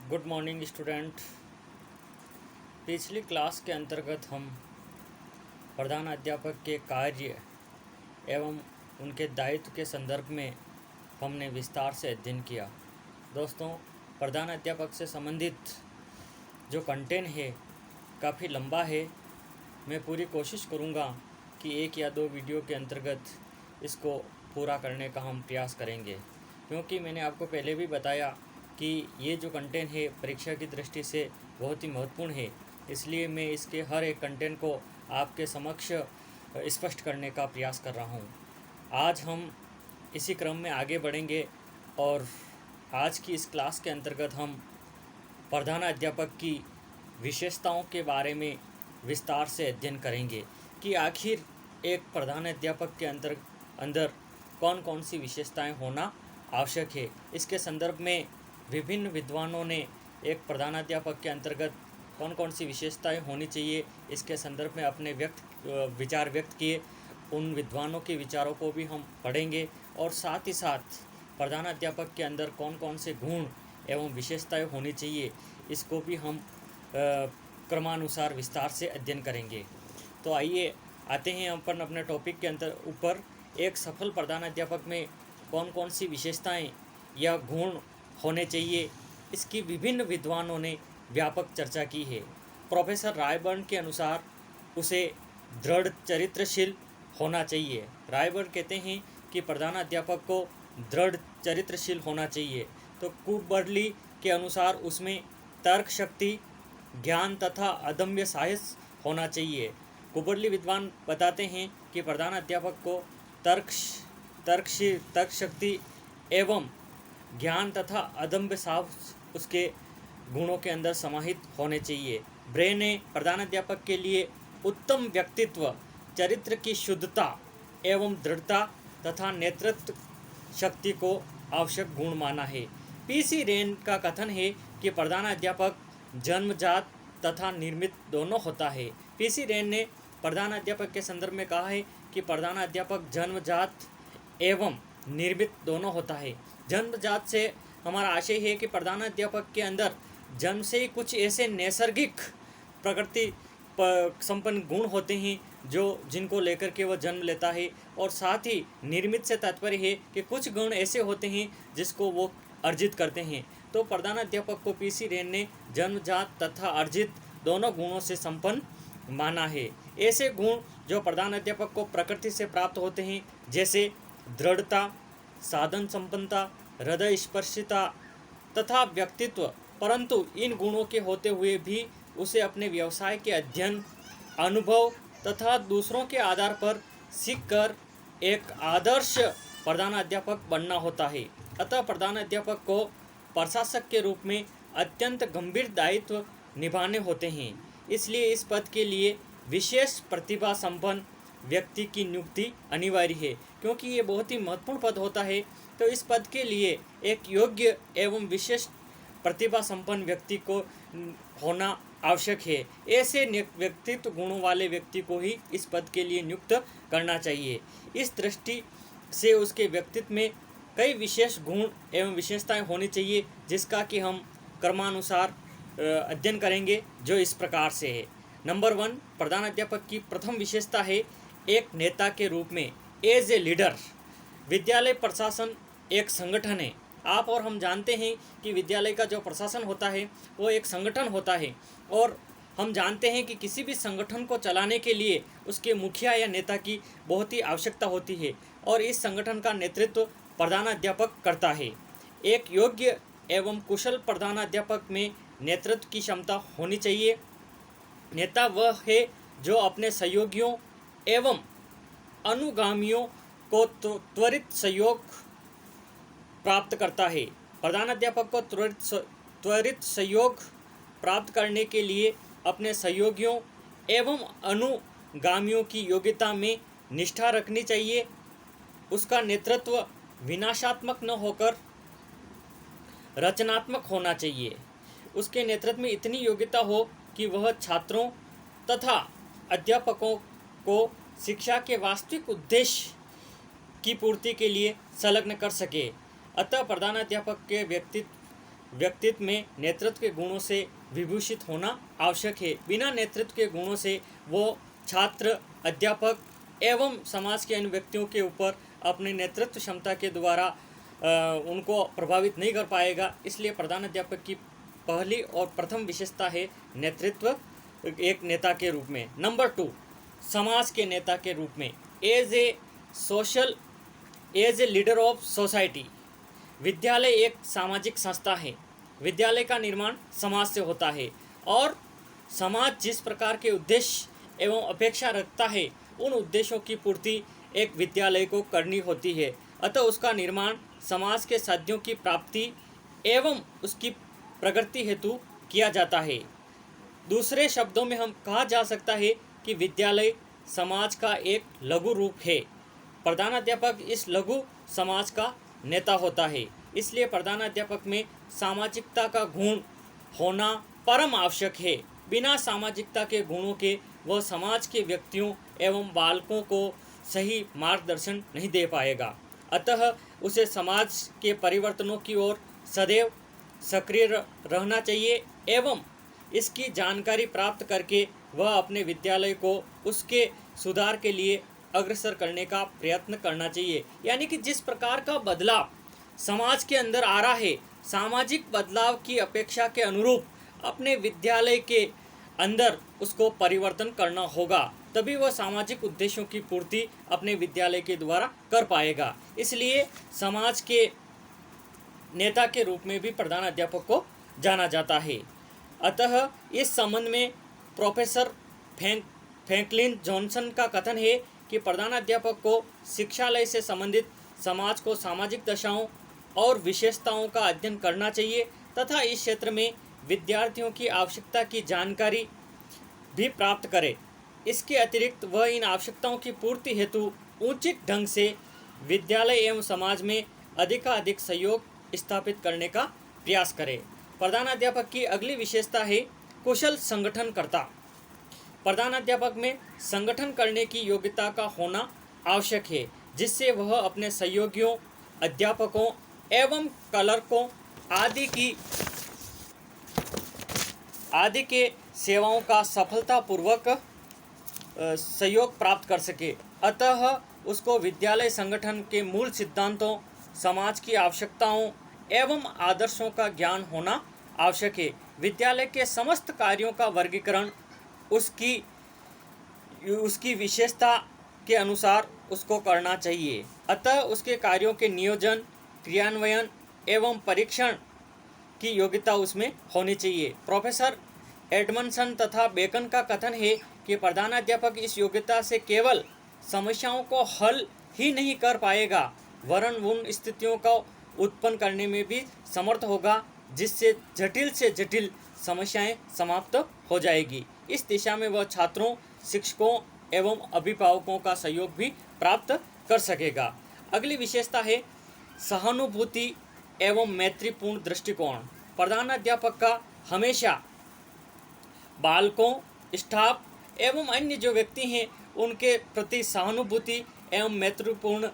Good morning student. पिछली class के अंतर्गत हम प्रधान अध्यापक के कार्य एवं उनके दायित्व के संदर्भ में हमने विस्तार से अध्ययन किया। दोस्तों, प्रधान अध्यापक से संबंधित जो कंटेंट है काफ़ी लंबा है। मैं पूरी कोशिश करूँगा कि एक या दो वीडियो के अंतर्गत इसको पूरा करने का हम प्रयास करेंगे, क्योंकि मैंने आपको पहले भी बताया कि ये जो कंटेंट है परीक्षा की दृष्टि से बहुत ही महत्वपूर्ण है। इसलिए मैं इसके हर एक कंटेंट को आपके समक्ष स्पष्ट करने का प्रयास कर रहा हूँ। आज हम इसी क्रम में आगे बढ़ेंगे और आज की इस क्लास के अंतर्गत हम प्रधान अध्यापक की विशेषताओं के बारे में विस्तार से अध्ययन करेंगे कि आखिर एक प्रधान अध्यापक के अंदर कौन कौन सी विशेषताएं होना आवश्यक है। इसके संदर्भ में विभिन्न विद्वानों ने एक प्रधानाध्यापक के अंतर्गत कौन कौन सी विशेषताएं होनी चाहिए इसके संदर्भ में अपने विचार व्यक्त किए। उन विद्वानों के विचारों को भी हम पढ़ेंगे और साथ ही साथ प्रधानाध्यापक के अंदर कौन कौन से गुण एवं विशेषताएं होनी चाहिए इसको भी हम क्रमानुसार विस्तार से अध्ययन करेंगे। तो आइए आते हैं अपन अपने टॉपिक के ऊपर। एक सफल प्रधानाध्यापक में कौन कौन सी विशेषताएं या गुण होने चाहिए, इसकी विभिन्न विद्वानों ने व्यापक चर्चा की है। प्रोफेसर रायबर्न के अनुसार उसे दृढ़ चरित्रशील होना चाहिए। रायबर्न कहते हैं कि प्रधानाध्यापक को दृढ़ चरित्रशील होना चाहिए। तो कुबर्ली के अनुसार उसमें तर्क शक्ति, ज्ञान तथा अदम्य साहस होना चाहिए। कुबर्ली विद्वान बताते हैं कि प्रधानाध्यापक को तर्क शक्ति एवं ज्ञान तथा अदम्य साहस उसके गुणों के अंदर समाहित होने चाहिए। ब्रे ने प्रधानाध्यापक के लिए उत्तम व्यक्तित्व, चरित्र की शुद्धता एवं दृढ़ता तथा नेतृत्व शक्ति को आवश्यक गुण माना है। पीसी रेन का कथन है कि प्रधानाध्यापक जन्मजात तथा निर्मित दोनों होता है। पीसी रेन ने प्रधानाध्यापक के संदर्भ में कहा है कि प्रधानाध्यापक जन्मजात एवं निर्मित दोनों होता है। जन्मजात से हमारा आशय है कि प्रधानाध्यापक के अंदर जन्म से ही कुछ ऐसे नैसर्गिक प्रकृति संपन्न गुण होते हैं जिनको लेकर के वह जन्म लेता है, और साथ ही निर्मित से तात्पर्य है कि कुछ गुण ऐसे होते हैं जिसको वो अर्जित करते हैं। तो प्रधानाध्यापक को पीसी रेन ने जन्मजात तथा अर्जित दोनों गुणों से संपन्न माना है। ऐसे गुण जो प्रधानाध्यापक को प्रकृति से प्राप्त होते हैं, जैसे दृढ़ता, साधन संपन्नता, हृदय स्पर्शिता तथा व्यक्तित्व, परंतु इन गुणों के होते हुए भी उसे अपने व्यवसाय के अध्ययन, अनुभव तथा दूसरों के आधार पर सीखकर एक आदर्श प्रधानाध्यापक बनना होता है। अतः प्रधानाध्यापक को प्रशासक के रूप में अत्यंत गंभीर दायित्व निभाने होते हैं। इसलिए इस पद के लिए विशेष प्रतिभा संपन्न व्यक्ति की नियुक्ति अनिवार्य है, क्योंकि ये बहुत ही महत्वपूर्ण पद होता है। तो इस पद के लिए एक योग्य एवं विशेष प्रतिभा संपन्न व्यक्ति को होना आवश्यक है। ऐसे व्यक्तित्व गुणों वाले व्यक्ति को ही इस पद के लिए नियुक्त करना चाहिए। इस दृष्टि से उसके व्यक्तित्व में कई विशेष गुण एवं विशेषताएं होनी चाहिए, जिसका कि हम क्रमानुसार अध्ययन करेंगे, जो इस प्रकार से है। नंबर 1, प्रधानाध्यापक की प्रथम विशेषता है एक नेता के रूप में, एज ए लीडर। विद्यालय प्रशासन एक संगठन है। आप और हम जानते हैं कि विद्यालय का जो प्रशासन होता है वो एक संगठन होता है, और हम जानते हैं कि किसी भी संगठन को चलाने के लिए उसके मुखिया या नेता की बहुत ही आवश्यकता होती है, और इस संगठन का नेतृत्व प्रधानाध्यापक करता है। एक योग्य एवं कुशल प्रधानाध्यापक में नेतृत्व की क्षमता होनी चाहिए। नेता वह है जो अपने सहयोगियों एवं अनुगामियों को त्वरित सहयोग प्राप्त करता है। प्रधानाध्यापक को त्वरित सहयोग प्राप्त करने के लिए अपने सहयोगियों एवं अनुगामियों की योग्यता में निष्ठा रखनी चाहिए। उसका नेतृत्व विनाशात्मक न होकर रचनात्मक होना चाहिए। उसके नेतृत्व में इतनी योग्यता हो कि वह छात्रों तथा अध्यापकों को शिक्षा के वास्तविक उद्देश्य की पूर्ति के लिए संलग्न कर सके। अतः प्रधानाध्यापक के व्यक्तित्व में नेतृत्व के गुणों से विभूषित होना आवश्यक है। बिना नेतृत्व के गुणों से वो छात्र, अध्यापक एवं समाज के अन्य व्यक्तियों के ऊपर अपनी नेतृत्व क्षमता के द्वारा उनको प्रभावित नहीं कर पाएगा। इसलिए प्रधान अध्यापक की पहली और प्रथम विशेषता है नेतृत्व एक नेता के रूप में। नंबर 2, समाज के नेता के रूप में। As a leader of society. विद्यालय एक सामाजिक संस्था है। विद्यालय का निर्माण समाज से होता है और समाज जिस प्रकार के उद्देश्य एवं अपेक्षा रखता है उन उद्देश्यों की पूर्ति एक विद्यालय को करनी होती है। अतः उसका निर्माण समाज के साध्यों की प्राप्ति एवं उसकी प्रगति हेतु किया जाता है। दूसरे शब्दों में हम कहा जा सकता है कि विद्यालय समाज का एक लघु रूप है। प्रधानाध्यापक इस लघु समाज का नेता होता है। इसलिए प्रधानाध्यापक में सामाजिकता का गुण होना परम आवश्यक है। बिना सामाजिकता के गुणों के वह समाज के व्यक्तियों एवं बालकों को सही मार्गदर्शन नहीं दे पाएगा। अतः उसे समाज के परिवर्तनों की ओर सदैव सक्रिय रहना चाहिए एवं इसकी जानकारी प्राप्त करके वह अपने विद्यालय को उसके सुधार के लिए अग्रसर करने का प्रयत्न करना चाहिए। यानी कि जिस प्रकार का बदलाव समाज के अंदर आ रहा है, सामाजिक बदलाव की अपेक्षा के अनुरूप अपने विद्यालय के अंदर उसको परिवर्तन करना होगा, तभी वह सामाजिक उद्देश्यों की पूर्ति अपने विद्यालय के द्वारा कर पाएगा। इसलिए समाज के नेता के रूप में भी प्रधान अध्यापक को जाना जाता है। अतः इस संबंध में प्रोफेसर फ्रैंकलिन जॉनसन का कथन है कि प्रधानाध्यापक को शिक्षालय से संबंधित समाज को सामाजिक दशाओं और विशेषताओं का अध्ययन करना चाहिए तथा इस क्षेत्र में विद्यार्थियों की आवश्यकता की जानकारी भी प्राप्त करे। इसके अतिरिक्त वह इन आवश्यकताओं की पूर्ति हेतु उचित ढंग से विद्यालय एवं समाज में अधिकाधिक सहयोग स्थापित करने का प्रयास करे। प्रधानाध्यापक की अगली विशेषता है कुशल संगठनकर्ता। प्रधानाध्यापक में संगठन करने की योग्यता का होना आवश्यक है, जिससे वह अपने सहयोगियों, अध्यापकों एवं क्लर्कों आदि के सेवाओं का सफलतापूर्वक सहयोग प्राप्त कर सके। अतः उसको विद्यालय संगठन के मूल सिद्धांतों, समाज की आवश्यकताओं एवं आदर्शों का ज्ञान होना आवश्यक है। विद्यालय के समस्त कार्यों का वर्गीकरण उसकी विशेषता के अनुसार उसको करना चाहिए। अतः उसके कार्यों के नियोजन, क्रियान्वयन एवं परीक्षण की योग्यता उसमें होनी चाहिए। प्रोफेसर एडमंडसन तथा बेकन का कथन है कि प्रधानाध्यापक इस योग्यता से केवल समस्याओं को हल ही नहीं कर पाएगा, वरन उन स्थितियों को उत्पन्न करने में भी समर्थ होगा जिससे जटिल से जटिल समस्याएं समाप्त हो जाएगी। इस दिशा में वह छात्रों, शिक्षकों एवं अभिभावकों का सहयोग भी प्राप्त कर सकेगा। अगली विशेषता है सहानुभूति एवं मैत्रीपूर्ण दृष्टिकोण। प्रधानाध्यापक का हमेशा बालकों, स्टाफ एवं अन्य जो व्यक्ति हैं उनके प्रति सहानुभूति एवं मैत्रीपूर्ण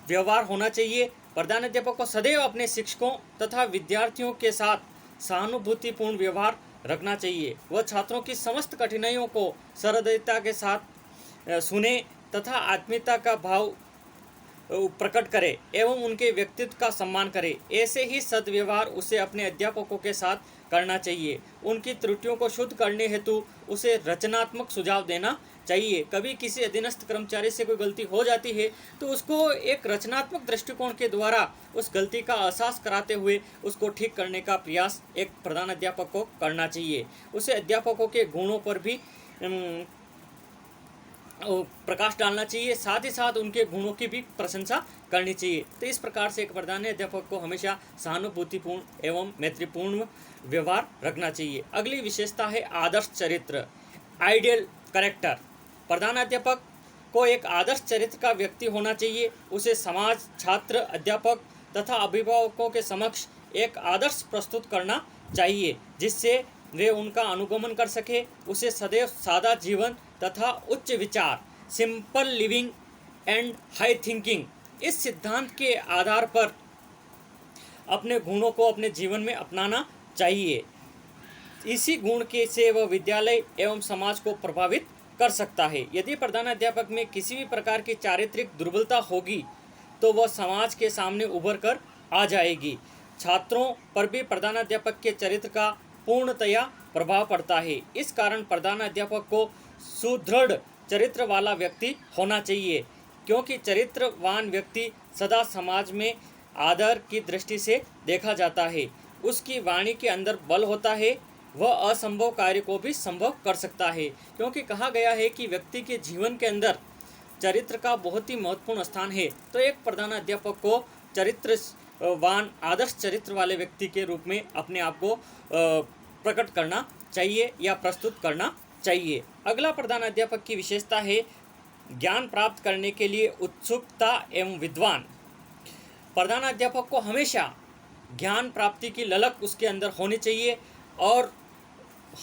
व्यवहार होना चाहिए। प्रधानाध्यापक को सदैव अपने शिक्षकों तथा विद्यार्थियों के साथ सहानुभूतिपूर्ण व्यवहार रखना चाहिए। वह छात्रों की समस्त कठिनाइयों को सहृदयता के साथ सुने तथा आत्मीयता का भाव प्रकट करे एवं उनके व्यक्तित्व का सम्मान करे। ऐसे ही सद्व्यवहार उसे अपने अध्यापकों के साथ करना चाहिए। उनकी त्रुटियों को शुद्ध करने हेतु उसे रचनात्मक सुझाव देना चाहिए। कभी किसी अधीनस्थ कर्मचारी से कोई गलती हो जाती है तो उसको एक रचनात्मक दृष्टिकोण के द्वारा उस गलती का एहसास कराते हुए उसको ठीक करने का प्रयास एक प्रधान अध्यापक को करना चाहिए। उसे अध्यापकों के गुणों पर भी प्रकाश डालना चाहिए, साथ ही साथ उनके गुणों की भी प्रशंसा करनी चाहिए। तो इस प्रकार से एक प्रधान अध्यापक को हमेशा सहानुभूतिपूर्ण एवं मैत्रीपूर्ण व्यवहार रखना चाहिए। अगली विशेषता है आदर्श चरित्र, आइडियल कैरेक्टर। प्रधानाध्यापक को एक आदर्श चरित्र का व्यक्ति होना चाहिए। उसे समाज, छात्र, अध्यापक तथा अभिभावकों के समक्ष एक आदर्श प्रस्तुत करना चाहिए जिससे वे उनका अनुगमन कर सके। उसे सदैव सादा जीवन तथा उच्च विचार, simple living and high thinking, इस सिद्धांत के आधार पर अपने गुणों को अपने जीवन में अपनाना चाहिए। इसी गुण के से वह विद्यालय एवं समाज को प्रभावित कर सकता है। यदि प्रधानाध्यापक में किसी भी प्रकार की चारित्रिक दुर्बलता होगी तो वह समाज के सामने उभर कर आ जाएगी। छात्रों पर भी प्रधानाध्यापक के चरित्र का पूर्णतया प्रभाव पड़ता है। इस कारण प्रधानाध्यापक को सुदृढ़ चरित्र वाला व्यक्ति होना चाहिए, क्योंकि चरित्रवान व्यक्ति सदा समाज में आदर की दृष्टि से देखा जाता है। उसकी वाणी के अंदर बल होता है, वह असंभव कार्य को भी संभव कर सकता है, क्योंकि कहा गया है कि व्यक्ति के जीवन के अंदर चरित्र का बहुत ही महत्वपूर्ण स्थान है। तो एक प्रधानाध्यापक को चरित्रवान आदर्श चरित्र वाले व्यक्ति के रूप में अपने आप को प्रकट करना चाहिए या प्रस्तुत करना चाहिए। अगला प्रधानाध्यापक की विशेषता है ज्ञान प्राप्त करने के लिए उत्सुकता एवं विद्वान। प्रधानाध्यापक को हमेशा ज्ञान प्राप्ति की ललक उसके अंदर होनी चाहिए और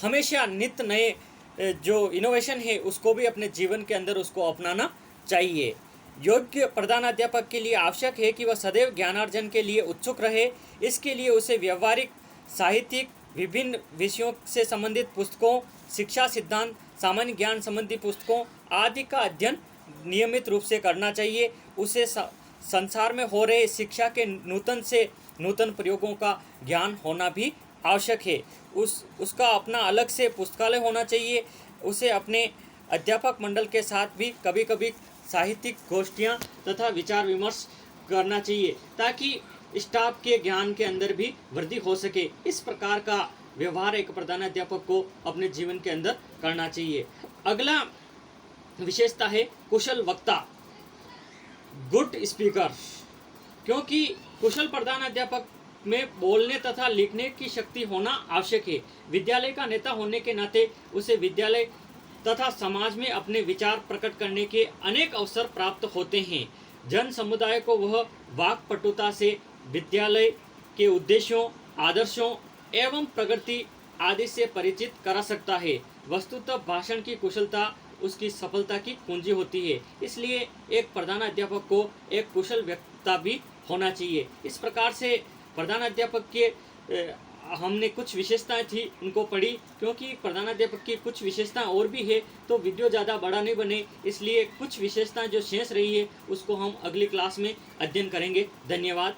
हमेशा नित्य नए जो इनोवेशन है उसको भी अपने जीवन के अंदर उसको अपनाना चाहिए। योग्य प्रधानाध्यापक के लिए आवश्यक है कि वह सदैव ज्ञानार्जन के लिए उत्सुक रहे। इसके लिए उसे व्यवहारिक, साहित्यिक, विभिन्न विषयों से संबंधित पुस्तकों, शिक्षा सिद्धांत, सामान्य ज्ञान संबंधी पुस्तकों आदि का अध्ययन नियमित रूप से करना चाहिए। उसे संसार में हो रहे शिक्षा के नूतन से नूतन प्रयोगों का ज्ञान होना भी आवश्यक है। उसका अपना अलग से पुस्तकालय होना चाहिए। उसे अपने अध्यापक मंडल के साथ भी कभी कभी साहित्यिक गोष्ठियाँ तथा विचार विमर्श करना चाहिए, ताकि स्टाफ के ज्ञान के अंदर भी वृद्धि हो सके। इस प्रकार का व्यवहार एक प्रधानाध्यापक को अपने जीवन के अंदर करना चाहिए। अगला विशेषता है कुशल वक्ता, गुड स्पीकर। क्योंकि कुशल प्रधानाध्यापक में बोलने तथा लिखने की शक्ति होना आवश्यक है। विद्यालय का नेता होने के नाते उसे विद्यालय तथा समाज में अपने विचार प्रकट करने के अनेक अवसर प्राप्त होते हैं। जन समुदाय को वह वाक्पटुता से विद्यालय के उद्देश्यों, आदर्शों एवं प्रगति आदि से परिचित करा सकता है। वस्तुतः भाषण की कुशलता उसकी सफलता की कुंजी होती है। इसलिए एक प्रधानाध्यापक को एक कुशल वक्ता भी होना चाहिए। इस प्रकार से प्रधानाध्यापक के हमने कुछ विशेषताएं थी उनको पढ़ी, क्योंकि प्रधानाध्यापक की कुछ विशेषताएं और भी है तो वीडियो ज़्यादा बड़ा नहीं बने, इसलिए कुछ विशेषताएं जो शेष रही है उसको हम अगली क्लास में अध्ययन करेंगे। धन्यवाद।